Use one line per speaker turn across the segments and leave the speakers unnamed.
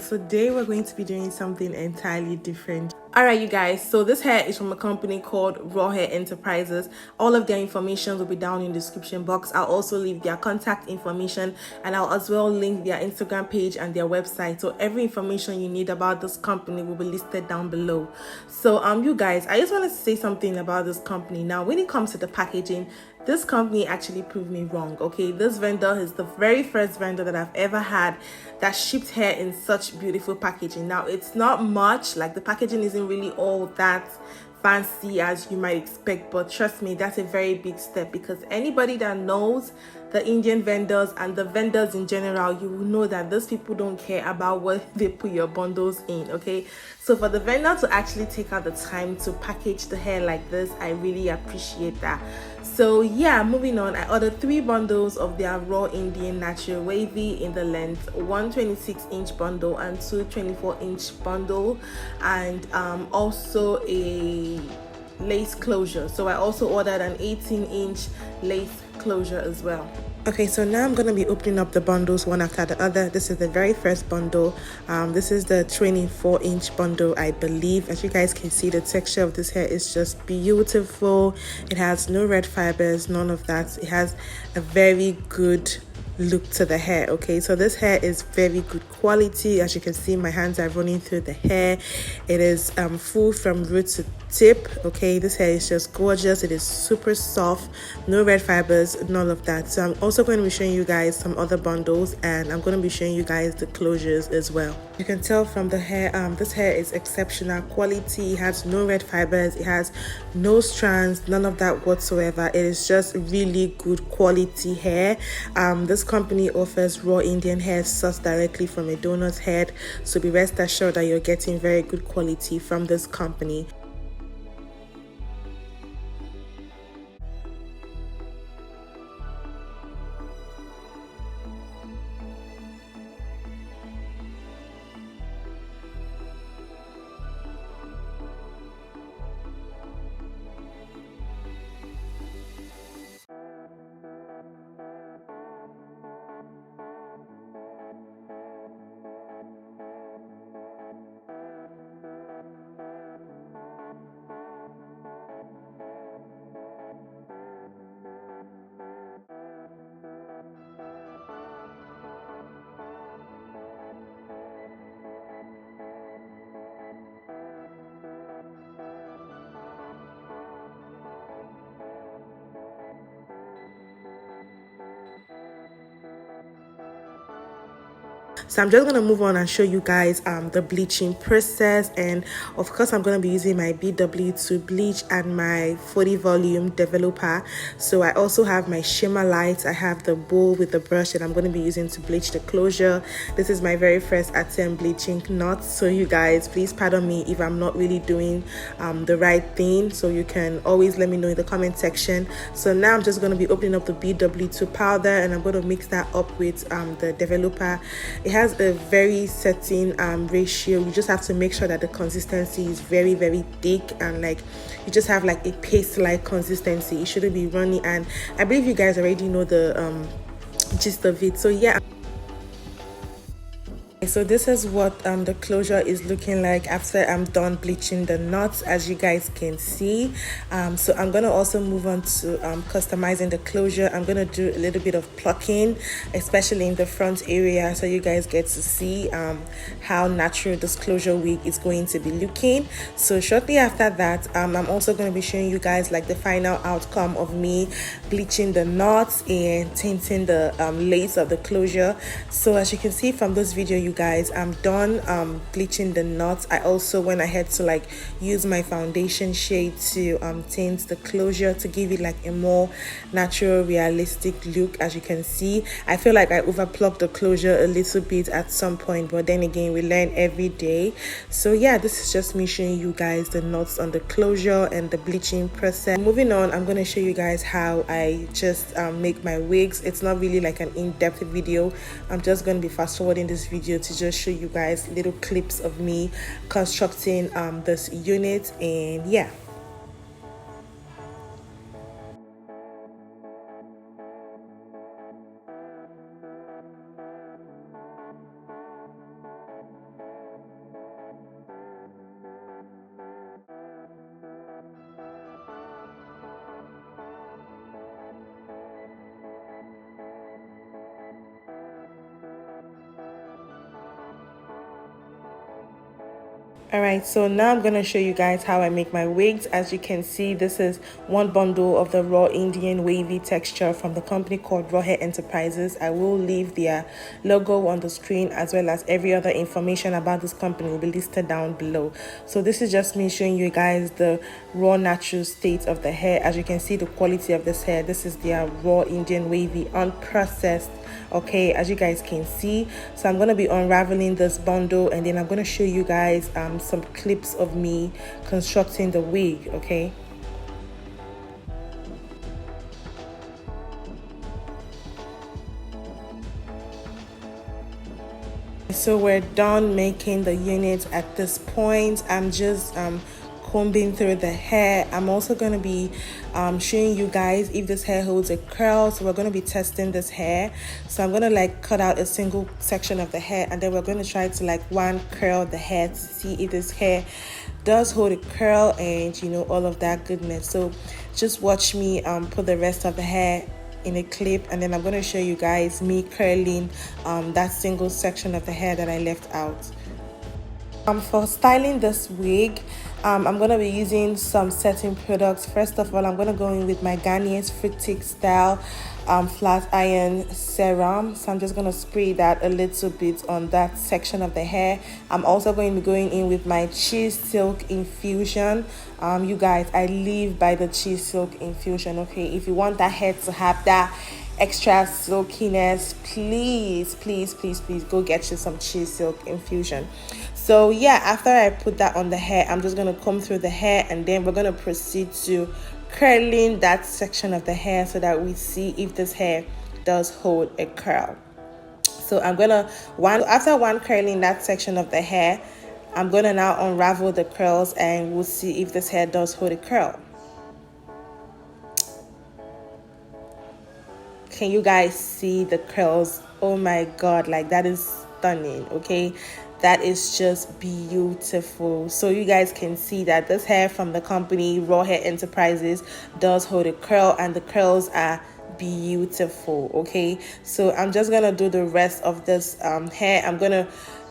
today we're going to be doing something entirely different. Alright, you guys, so this hair is from a company called Raw Hair Enterprises. All of their information will be down in the description box. I'll also leave their contact information, and I'll as well link their Instagram page and their website, so every information you need about this company will be listed down below. So you guys, I just wanted to say something about this company. Now, when it comes to the packaging, this company actually proved me wrong. Okay, this vendor is the very first vendor that I've ever had that shipped hair in such beautiful packaging. Now, it's not much, like the packaging isn't really all that fancy as you might expect, but trust me, that's a very big step, because anybody that knows the Indian vendors and the vendors in general, you will know that those people don't care about what they put your bundles in. Okay, so for the vendor to actually take out the time to package the hair like this, I really appreciate that. So yeah, moving on, I ordered 3 bundles of their raw Indian natural wavy in the length, one 26-inch bundle and two 24-inch bundle, and also a lace closure. So I also ordered an 18-inch lace closure as well. Okay, so now I'm going to be opening up the bundles one after the other. This is the very first bundle. This is the 24-inch bundle, I believe. As you guys can see, the texture of this hair is just beautiful. It has no red fibers, none of that. It has a very good look to the hair. Okay, so this hair is very good quality. As you can see, my hands are running through the hair. It is full from root to tip. Okay, this hair is just gorgeous. It is super soft, no red fibers, none of that. So I'm also going to be showing you guys some other bundles, and I'm going to be showing you guys the closures as well. You can tell from the hair, this hair is exceptional quality. It has no red fibers, it has no strands, none of that whatsoever. It is just really good quality hair. This company offers raw Indian hair sourced directly from a donor's head, so be rest assured that you're getting very good quality from this company. So I'm just going to move on and show you guys the bleaching process, and of course I'm going to be using my BW2 bleach and my 40 volume developer. So I also have my shimmer light, I have the bowl with the brush that I'm going to be using to bleach the closure. This is my very first attempt bleaching knots, so you guys please pardon me if I'm not really doing the right thing, so you can always let me know in the comment section. So now I'm just going to be opening up the BW2 powder, and I'm going to mix that up with the developer. It has a very certain ratio. You just have to make sure that the consistency is very thick, and like you just have like a paste like consistency. It shouldn't be runny, and I believe you guys already know the gist of it. So yeah, so this is what the closure is looking like after I'm done bleaching the knots, as you guys can see. So I'm going to also move on to customizing the closure. I'm going to do a little bit of plucking, especially in the front area, so you guys get to see how natural this closure wig is going to be looking. So shortly after that, I'm also going to be showing you guys like the final outcome of me bleaching the knots and tinting the lace of the closure. So as you can see from this video, you guys, I'm done bleaching the knots. I also went ahead to like use my foundation shade to tint the closure to give it like a more natural, realistic look. As you can see, I feel like I overplucked the closure a little bit at some point, but then again, we learn every day. So yeah, this is just me showing you guys the knots on the closure and the bleaching process. Moving on, I'm going to show you guys how I just make my wigs. It's not really like an in-depth video. I'm just going to be fast forwarding this video to just show you guys little clips of me constructing this unit, and yeah. Alright, so now I'm going to show you guys how I make my wigs. As you can see, this is one bundle of the raw Indian wavy texture from the company called Raw Hair Enterprises. I will leave their logo on the screen, as well as every other information about this company will be listed down below. So this is just me showing you guys the raw natural state of the hair. As you can see, the quality of this hair, this is their raw Indian wavy unprocessed, okay, as you guys can see. So I'm going to be unraveling this bundle, and then I'm going to show you guys some clips of me constructing the wig, okay. So we're done making the unit at this point. I'm just combing through the hair. I'm also going to be showing you guys if this hair holds a curl. So we're going to be testing this hair. So I'm going to like cut out a single section of the hair, and then we're going to try to like one curl the hair to see if this hair does hold a curl, and you know, all of that goodness. So just watch me put the rest of the hair in a clip, and then I'm going to show you guys me curling that single section of the hair that I left out. For styling this wig, I'm going to be using some setting products. First of all, I'm going to go in with my Garnier's Fructis Style flat iron serum. So I'm just going to spray that a little bit on that section of the hair. I'm also going to be going in with my Cheese Silk Infusion. You guys, I live by the Cheese Silk Infusion, okay? If you want that hair to have that extra silkiness, please go get you some Cheese Silk Infusion. So yeah, after I put that on the hair, I'm just going to comb through the hair, and then we're going to proceed to curling that section of the hair so that we see if this hair does hold a curl. So I'm going to, after one curling that section of the hair, I'm going to now unravel the curls, and we'll see if this hair does hold a curl. Can you guys see the curls? Oh my god, like that is stunning, okay? That is just beautiful. So you guys can see that this hair from the company Raw Hair Enterprises does hold a curl, and the curls are beautiful, okay? So I'm just gonna do the rest of this hair. I'm gonna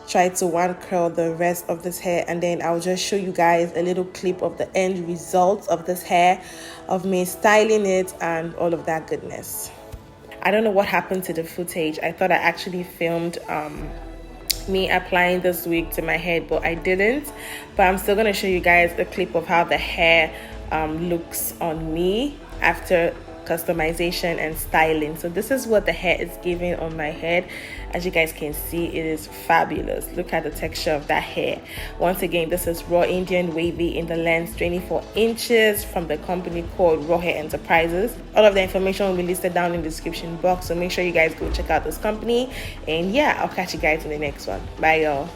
try to one curl the rest of this hair, and then I'll just show you guys a little clip of the end result of this hair, of me styling it and all of that goodness. I don't know what happened to the footage. I thought I actually filmed me applying this wig to my head, but I didn't. But I'm still going to show you guys the clip of how the hair looks on me after customization and styling. So this is what the hair is giving on my head. As you guys can see, it is fabulous. Look at the texture of that hair. Once again, this is raw Indian wavy in the length 24 inches from the company called Raw Hair Enterprises. All of the information will be listed down in the description box, so make sure you guys go check out this company. And yeah, I'll catch you guys in the next one. Bye y'all.